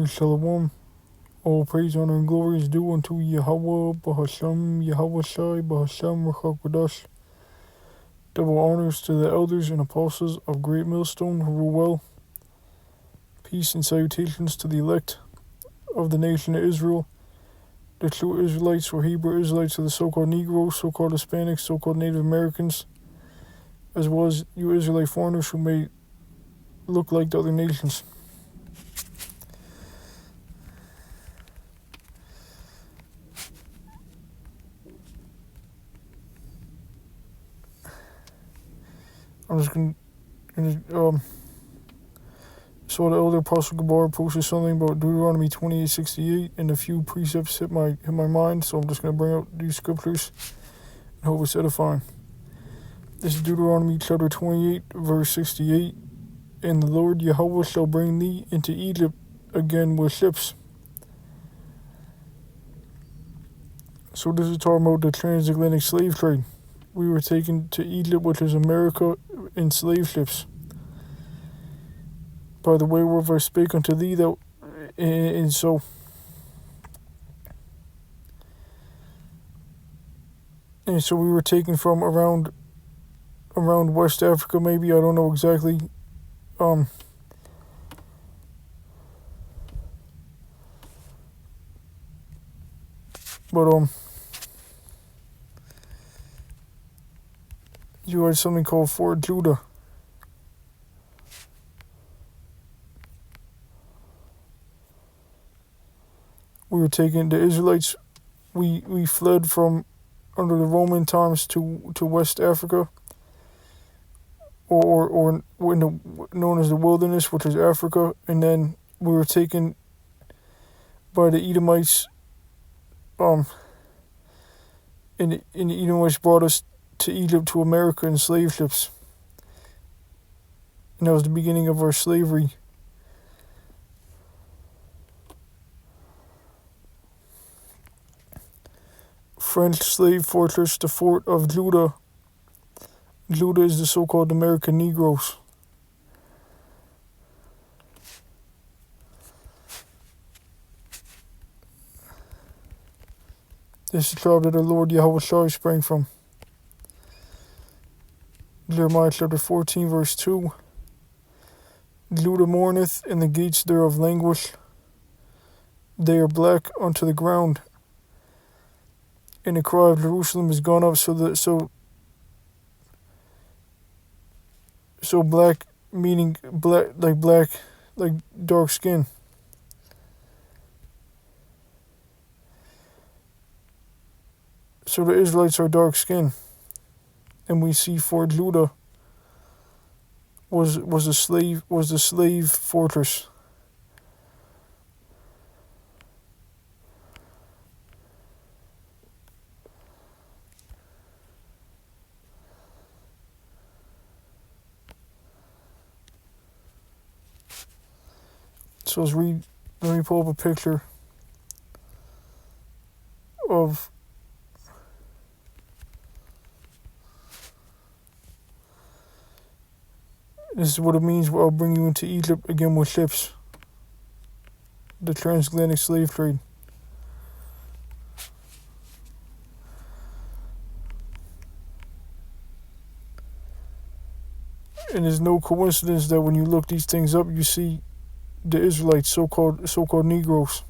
Shalom. All praise, honor, and glory is due unto Yahweh, Bahasham, Yahweh Shai, Bahasham, Rachakodash. Double honors to the elders and apostles of Great Millstone who rule well. Peace and salutations to the elect of the nation of Israel, the true Israelites or Hebrew Israelites of the so-called Negroes, so-called Hispanics, so-called Native Americans, as well as you Israelite foreigners who may look like the other nations. I'm just gonna saw the elder Apostle Gabar posted something about Deuteronomy 28:68, and a few precepts hit my mind, so I'm just gonna bring out these scriptures and hope it's edifying. This is Deuteronomy chapter 28, verse 68. And the Lord Yahweh shall bring thee into Egypt again with ships. So this is talking about the transatlantic slave trade. We were taken to Egypt, which is America, in slave ships. By the way whereof I spake unto thee, that and so we were taken from around West Africa, maybe, I don't know exactly. But you had something called Fort Judah. We were taken, the Israelites, we fled from under the Roman times to West Africa, or known as the wilderness, which is Africa, and then we were taken by the Edomites, and the Edomites brought us to Egypt, to America, in slave ships. And that was the beginning of our slavery. French slave fortress, the Fort of Judah. Judah is the so-called American Negroes. This is the tribe that the Lord Yahweh Shai sprang from. Jeremiah chapter 14, verse 2. Judah mourneth, and the gates thereof languish. They are black unto the ground. And the cry of Jerusalem is gone up, so black, meaning black, like dark skin. So the Israelites are dark skinned. And we see Fort Judah was the slave fortress. So let me pull up a picture of this is what it means. I'll bring you into Egypt again with ships. The transatlantic slave trade. And there's no coincidence that when you look these things up, you see the Israelites, so-called Negroes.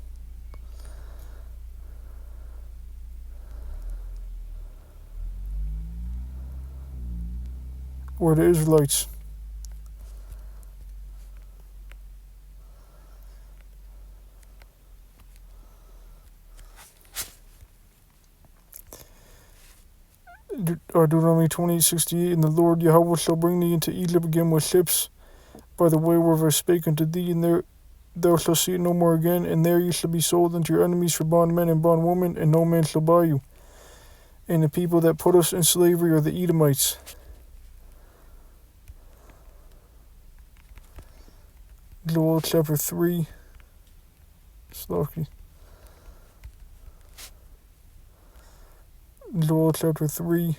Or the Israelites. Deuteronomy 28:68, and the Lord Yahweh shall bring thee into Egypt again with ships, by the way whereof I spake unto thee, and there thou shalt see it no more again, and there ye shall be sold unto your enemies for bondmen and bondwomen, and no man shall buy you. And the people that put us in slavery are the Edomites. Joel chapter 3. Joel chapter 3,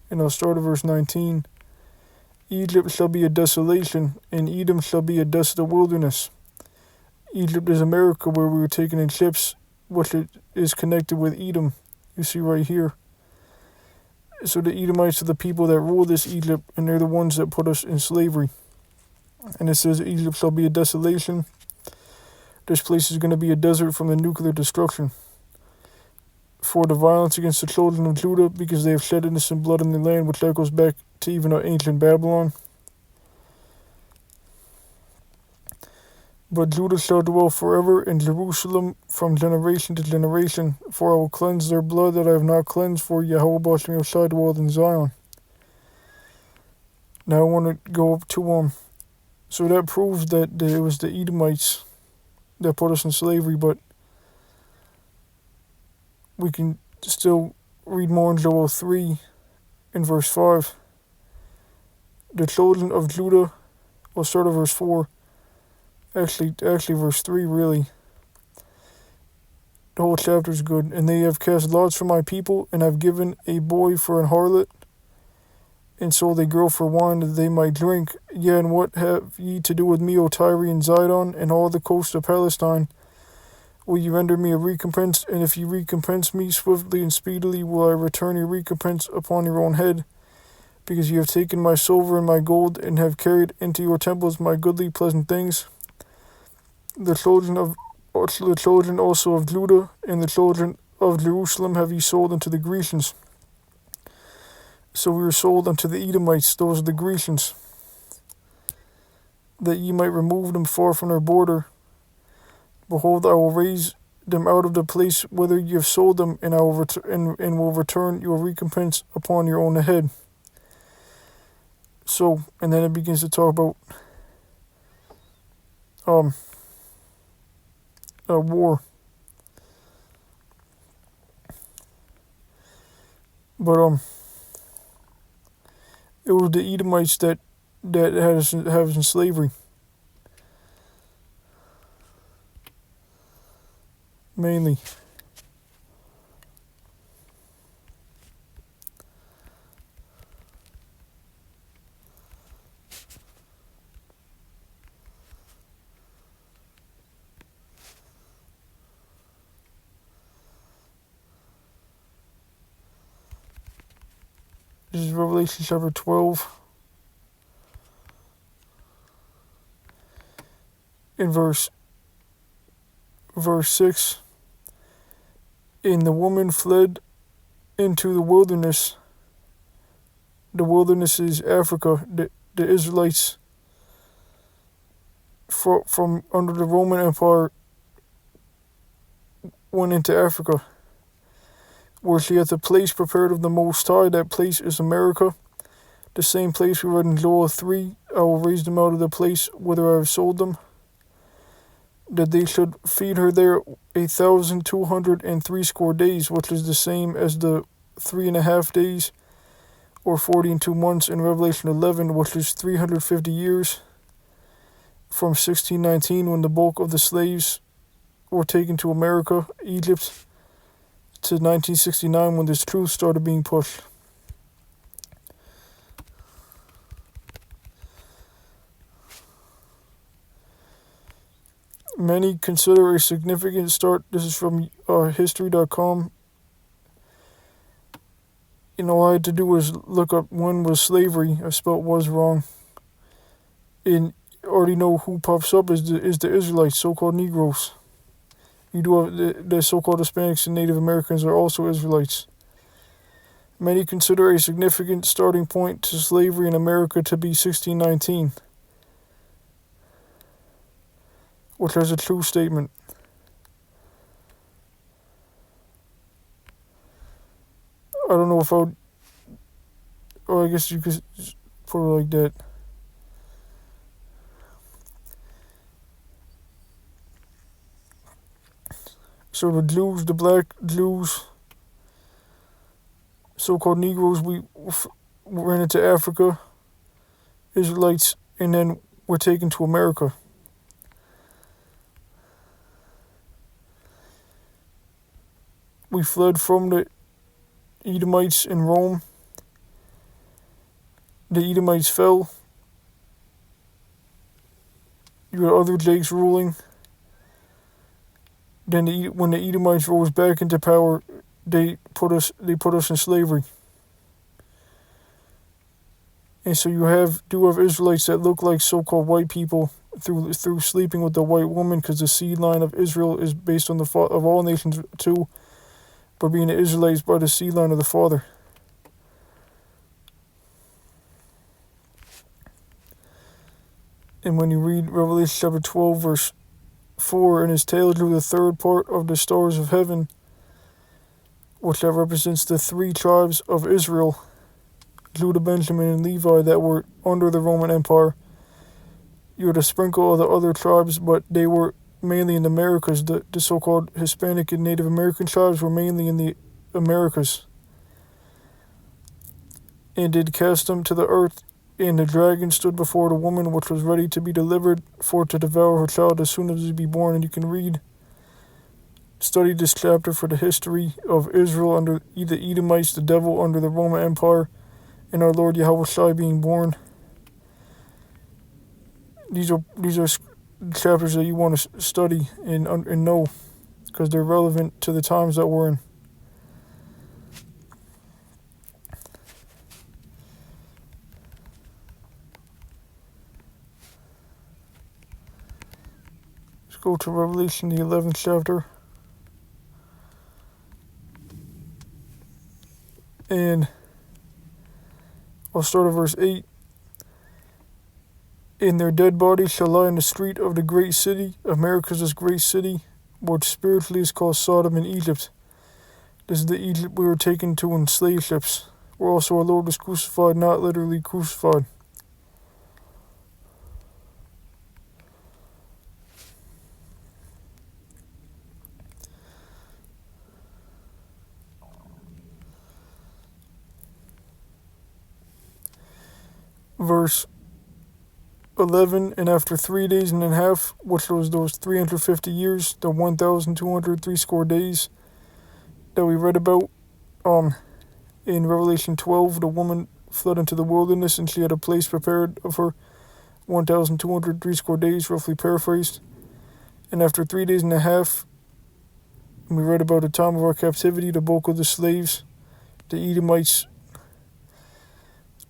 and I'll start at verse 19. Egypt shall be a desolation, and Edom shall be a desolate wilderness. Egypt is America, where we were taken in ships, which is connected with Edom. You see right here. So the Edomites are the people that rule this Egypt, and they're the ones that put us in slavery. And it says Egypt shall be a desolation. This place is going to be a desert from the nuclear destruction. For the violence against the children of Judah, because they have shed innocent blood in the land, which echoes back to even ancient Babylon. But Judah shall dwell forever in Jerusalem from generation to generation, for I will cleanse their blood that I have not cleansed, for Yahweh Bashem shall dwell in Zion. Now I want to go up to so that proves that it was the Edomites that put us in slavery, but we can still read more in Joel 3 in verse 5. The children of Judah, we'll start at verse 4. Actually verse 3 really. The whole chapter is good. And they have cast lots for my people, and have given a boy for an harlot, and sold a girl for wine that they might drink. Yea, and what have ye to do with me, O Tyre and Zidon, and all the coast of Palestine? Will ye render me a recompense? And if ye recompense me swiftly and speedily, will I return your recompense upon your own head? Because ye have taken my silver and my gold, and have carried into your temples my goodly pleasant things. The children also of Judah and the children of Jerusalem have ye sold unto the Grecians. So we were sold unto the Edomites, those are the Grecians, that ye might remove them far from their border. Behold, I will raise them out of the place whither ye have sold them, and I will will return your recompense upon your own head. So, and then it begins to talk about war. But it was the Edomites that had us in slavery. Mainly. This is Revelation chapter 12. In verse 6. And the woman fled into the wilderness. The wilderness is Africa. The Israelites from under the Roman Empire went into Africa, where she hath a place prepared of the Most High. That place is America. The same place we read in Joel 3. I will raise them out of the place whither I have sold them, that they should feed her there 1,260 days, which is the same as the 3.5 days, or 40 and 2 months in Revelation 11, which is 350 years, from 1619, when the bulk of the slaves were taken to America, Egypt, to 1969, when this truth started being pushed. Many consider a significant start. This is from history.com. All I had to do was look up when was slavery. I spelled was wrong. And already know who pops up is the Israelites, so-called Negroes. You do have the so-called Hispanics and Native Americans are also Israelites. Many consider a significant starting point to slavery in America to be 1619, which is a true statement. I don't know if I would, or I guess you could put it like that. So the Jews, the black Jews, so-called Negroes, we ran into Africa, Israelites, and then were taken to America. We fled from the Edomites in Rome. The Edomites fell. You had other Jakes ruling. Then when the Edomites rose back into power, they put us in slavery. And so you have Israelites that look like so-called white people through sleeping with the white woman, because the seed line of Israel is based on the of all nations too, but being the Israelites by the seed line of the Father. And when you read Revelation chapter 12, verse 4, and his tail drew the third part of the stars of heaven, which that represents the 3 tribes of Israel, Judah, Benjamin, and Levi, that were under the Roman Empire. You had a sprinkle of the other tribes, but they were mainly in the Americas. The so-called Hispanic and Native American tribes were mainly in the Americas. And did cast them to the earth, and the dragon stood before the woman, which was ready to be delivered, for to devour her child as soon as he be born. And you can study this chapter for the history of Israel under the Edomites, the devil under the Roman Empire, and our Lord Yahushua being born. These are chapters that you want to study and know, because they're relevant to the times that we're in. Let's go to Revelation, the 11th chapter. And I'll start at verse 8. And their dead bodies shall lie in the street of the great city, America's great city, which spiritually is called Sodom in Egypt. This is the Egypt we were taken to in slave ships, where also our Lord was crucified, not literally crucified. Verse 11, and after 3 days and a half, which was those 350 years, the 1,260 days that we read about in Revelation 12, the woman fled into the wilderness, and she had a place prepared of her 1,260 days, roughly paraphrased. And after 3 days and a half, we read about the time of our captivity, the bulk of the slaves, the Edomites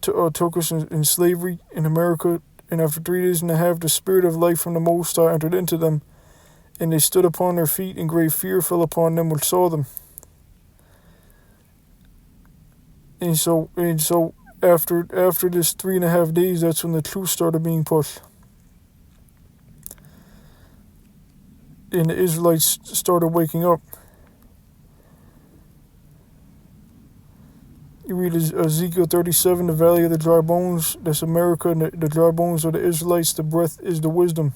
took us in slavery in America. And after 3 days and a half, the spirit of life from the Most High entered into them, and they stood upon their feet, and great fear fell upon them which saw them. And so after this 3.5 days, that's when the truth started being pushed, and the Israelites started waking up. You read Ezekiel 37, the valley of the dry bones. That's America, and the dry bones are the Israelites. The breath is the wisdom.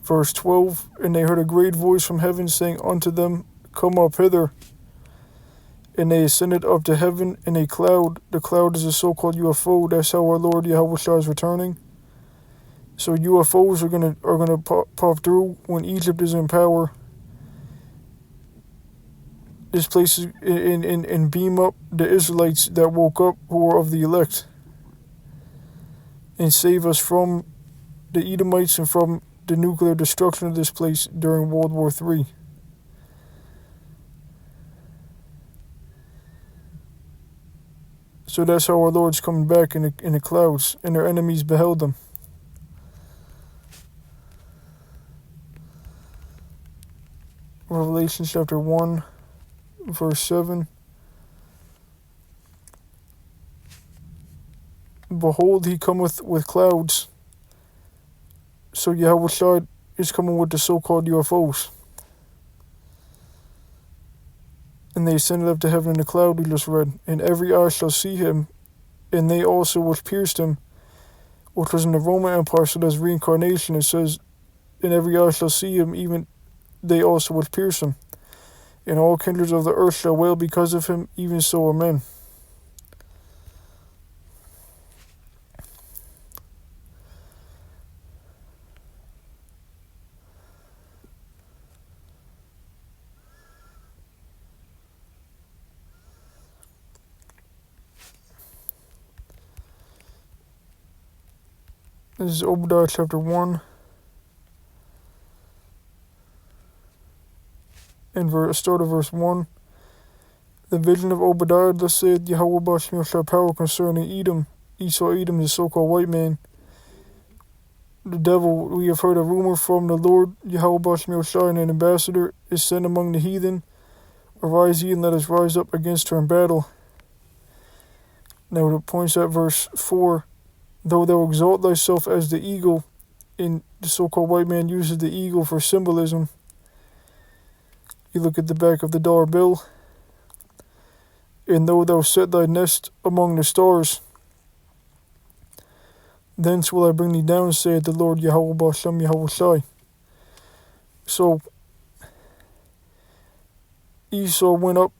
Verse 12, and they heard a great voice from heaven saying unto them, Come up hither. And they ascended up to heaven in a cloud. The cloud is a so-called UFO. That's how our Lord Yahushua is returning. So UFOs are gonna pop through when Egypt is in power. This place is and beam up the Israelites that woke up, who are of the elect, and save us from the Edomites and from the nuclear destruction of this place during World War III. So that's how our Lord's coming back in the clouds, and their enemies beheld them. Revelation chapter 1, verse 7. Behold, he cometh with clouds. So Yahushua is coming with the so-called UFOs. And they ascended up to heaven in a cloud, we just read. And every eye shall see him, and they also which pierced him, which was in the Roman Empire. So that's reincarnation. It says, and every eye shall see him, even they also which pierced him. And all kindreds of the earth shall wail because of him, even so amen. This is Obadiah chapter 1 and start of verse 1. The vision of Obadiah, thus saith Yahweh Bashmir shall power concerning Edom. Esau, Edom, the so-called white man. The devil, we have heard a rumor from the Lord, Yahweh Bashmir Shai, an ambassador, is sent among the heathen. Arise ye, and let us rise up against her in battle. Now it points at verse 4. Though thou exalt thyself as the eagle, and the so-called white man uses the eagle for symbolism. You look at the back of the dollar bill. And though thou set thy nest among the stars, thence will I bring thee down, saith the Lord Yahweh Bashem Yahweh Shai. So Esau went up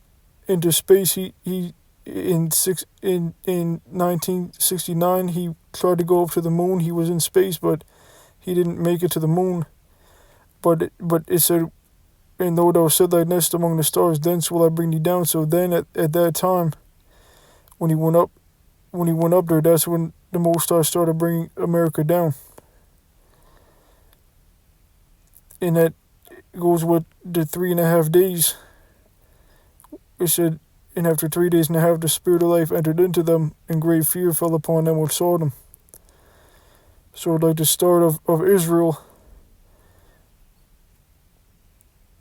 into space. He in 1969 he tried to go up to the moon. He was in space, but he didn't make it to the moon. But it said, and though thou set thy nest among the stars, thence will I bring thee down. So then at that time, when he went up there, that's when the Most High started bringing America down. And that goes with the 3.5 days. It said, and after 3 days and a half, the spirit of life entered into them, and great fear fell upon them which saw them. So like the start of Israel,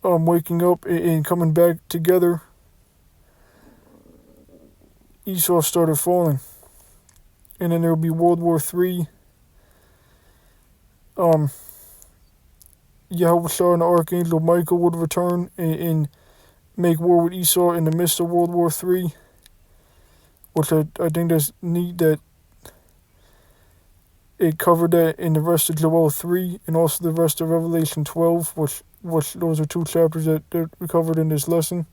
waking up and coming back together, Esau started falling. And then there will be World War III. Yahweh Shai and the Archangel Michael would return and make war with Esau in the midst of World War III. Which I think that's neat that it covered that in the rest of Joel 3 and also the rest of Revelation 12, which those are 2 chapters that we covered in this lesson.